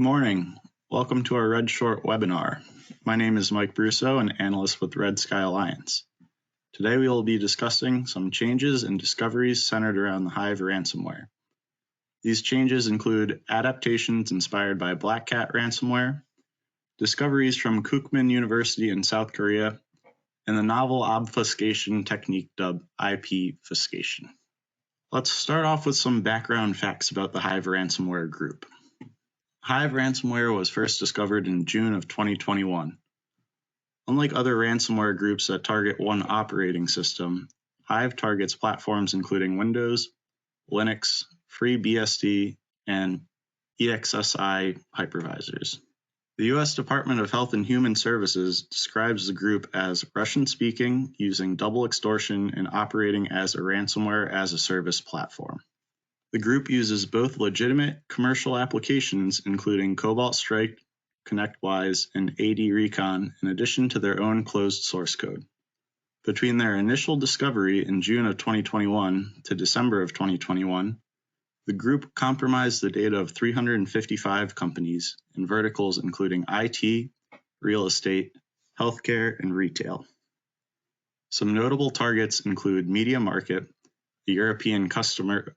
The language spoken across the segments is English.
Good morning. Welcome to our Red Short webinar. My name is Mike Brusso, an analyst with Red Sky Alliance. Today we will be discussing some changes and discoveries centered around the Hive ransomware. These changes include adaptations inspired by BlackCat Ransomware, discoveries from Kookmin University in South Korea, and the novel obfuscation technique dubbed Ipfuscation. Let's start off with some background facts about the Hive ransomware group. Hive ransomware was first discovered in June of 2021. Unlike other ransomware groups that target one operating system, Hive targets platforms including Windows, Linux, FreeBSD, and EXSI hypervisors. The U.S. Department of Health and Human Services describes the group as Russian-speaking, using double extortion, and operating as a ransomware as a service platform. The group uses both legitimate commercial applications, including Cobalt Strike, ConnectWise, and AD Recon, in addition to their own closed source code. Between their initial discovery in June of 2021 to December of 2021, the group compromised the data of 355 companies in verticals including IT, real estate, healthcare, and retail. Some notable targets include Media Market, the European consumer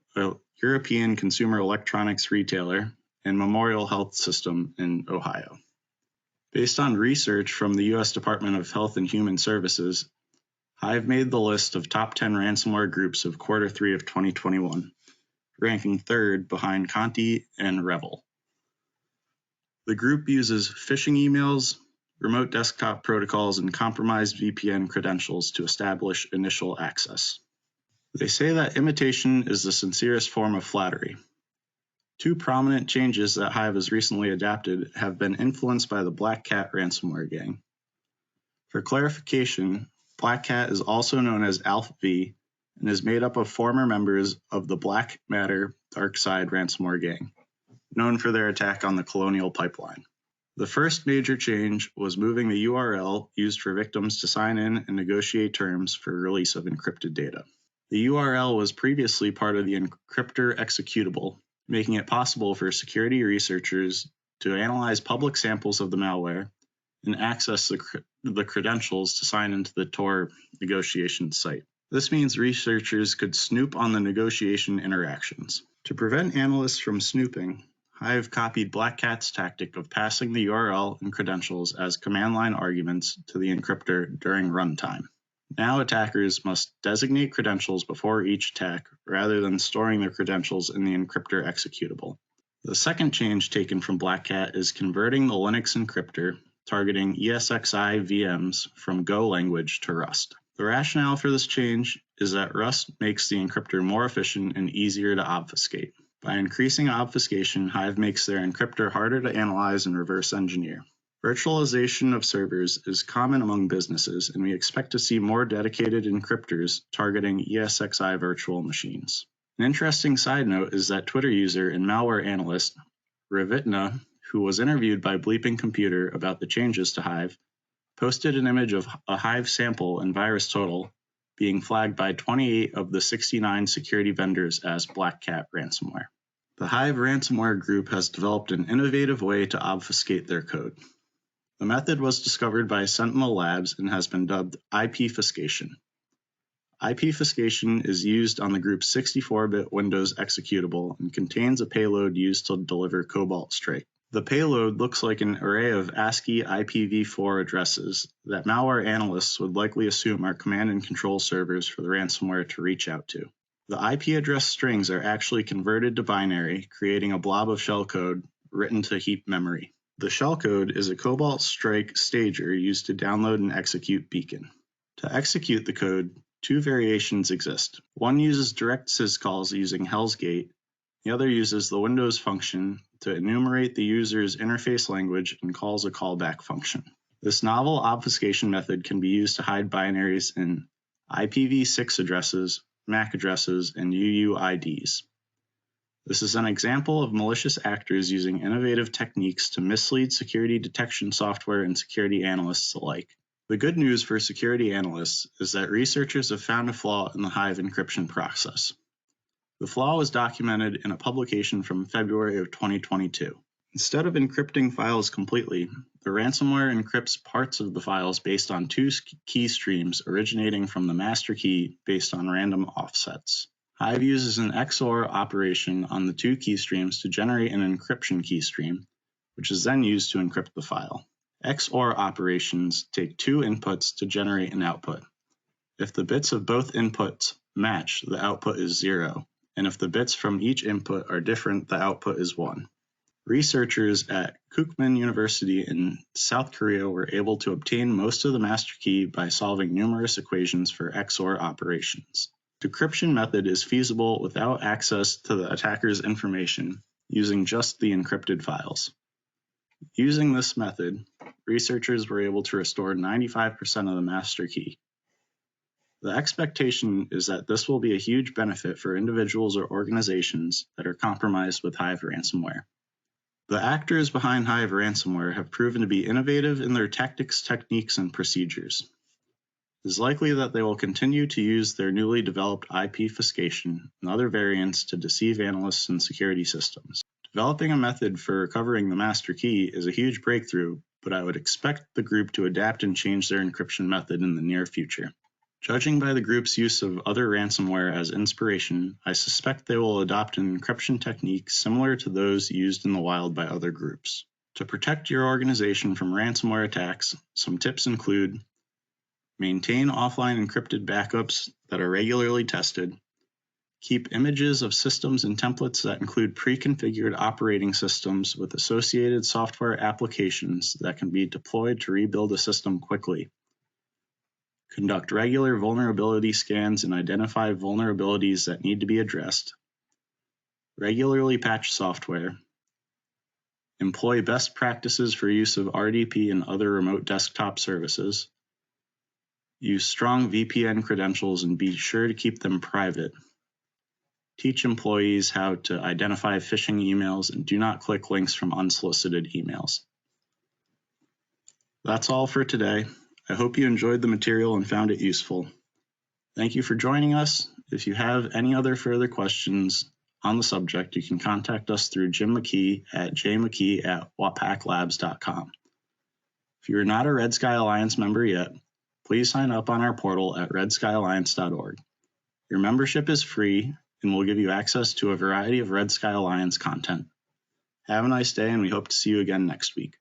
electronics retailer, and Memorial Health System in Ohio. Based on research from the U.S. Department of Health and Human Services, Hive made the list of top 10 ransomware groups of Q3 of 2021, ranking third behind Conti and Revel. The group uses phishing emails, remote desktop protocols, and compromised VPN credentials to establish initial access. They say that imitation is the sincerest form of flattery. Two prominent changes that Hive has recently adapted have been influenced by the BlackCat ransomware gang. For clarification, BlackCat is also known as Alpha V and is made up of former members of the Black Matter Dark Side ransomware gang, known for their attack on the Colonial Pipeline. The first major change was moving the URL used for victims to sign in and negotiate terms for release of encrypted data. The URL was previously part of the encryptor executable, making it possible for security researchers to analyze public samples of the malware and access the credentials to sign into the Tor negotiation site. This means researchers could snoop on the negotiation interactions. To prevent analysts from snooping, Hive copied BlackCat's tactic of passing the URL and credentials as command line arguments to the encryptor during runtime. Now attackers must designate credentials before each attack rather than storing their credentials in the encryptor executable. The second change taken from BlackCat is converting the Linux encryptor targeting ESXi VMs from Go language to Rust. The rationale for this change is that Rust makes the encryptor more efficient and easier to obfuscate. By increasing obfuscation, Hive makes their encryptor harder to analyze and reverse engineer. Virtualization of servers is common among businesses, and we expect to see more dedicated encryptors targeting ESXi virtual machines. An interesting side note is that Twitter user and malware analyst Ravitna, who was interviewed by Bleeping Computer about the changes to Hive, posted an image of a Hive sample and VirusTotal being flagged by 28 of the 69 security vendors as BlackCat ransomware. The Hive ransomware group has developed an innovative way to obfuscate their code. The method was discovered by Sentinel Labs and has been dubbed Ipfuscation. Ipfuscation is used on the group's 64-bit Windows executable and contains a payload used to deliver Cobalt Strike. The payload looks like an array of ASCII IPv4 addresses that malware analysts would likely assume are command and control servers for the ransomware to reach out to. The IP address strings are actually converted to binary, creating a blob of shellcode written to heap memory. The shellcode is a Cobalt Strike stager used to download and execute Beacon. To execute the code, two variations exist. One uses direct syscalls using Hell's Gate. The other uses the Windows function to enumerate the user's interface language and calls a callback function. This novel obfuscation method can be used to hide binaries in IPv6 addresses, MAC addresses, and UUIDs. This is an example of malicious actors using innovative techniques to mislead security detection software and security analysts alike. The good news for security analysts is that researchers have found a flaw in the Hive encryption process. The flaw was documented in a publication from February of 2022. Instead of encrypting files completely, the ransomware encrypts parts of the files based on two key streams originating from the master key based on random offsets. Hive uses an XOR operation on the two key streams to generate an encryption key stream, which is then used to encrypt the file. XOR operations take two inputs to generate an output. If the bits of both inputs match, the output is 0, and if the bits from each input are different, the output is 1. Researchers at Kookmin University in South Korea were able to obtain most of the master key by solving numerous equations for XOR operations. The decryption method is feasible without access to the attacker's information, using just the encrypted files. Using this method, researchers were able to restore 95% of the master key. The expectation is that this will be a huge benefit for individuals or organizations that are compromised with Hive ransomware. The actors behind Hive ransomware have proven to be innovative in their tactics, techniques, and procedures. It is likely that they will continue to use their newly developed Ipfuscation and other variants to deceive analysts and security systems. Developing a method for recovering the master key is a huge breakthrough, but I would expect the group to adapt and change their encryption method in the near future. Judging by the group's use of other ransomware as inspiration, I suspect they will adopt an encryption technique similar to those used in the wild by other groups. To protect your organization from ransomware attacks, some tips include: maintain offline encrypted backups that are regularly tested. Keep images of systems and templates that include pre-configured operating systems with associated software applications that can be deployed to rebuild a system quickly. Conduct regular vulnerability scans and identify vulnerabilities that need to be addressed. Regularly patch software. Employ best practices for use of RDP and other remote desktop services. Use strong VPN credentials and be sure to keep them private. Teach employees how to identify phishing emails and do not click links from unsolicited emails. That's all for today. I hope you enjoyed the material and found it useful. Thank you for joining us. If you have any other further questions on the subject, you can contact us through Jim McKee at jmckee@wapaclabs.com. If you are not a Red Sky Alliance member yet, please sign up on our portal at redskyalliance.org. Your membership is free and will give you access to a variety of Red Sky Alliance content. Have a nice day, and we hope to see you again next week.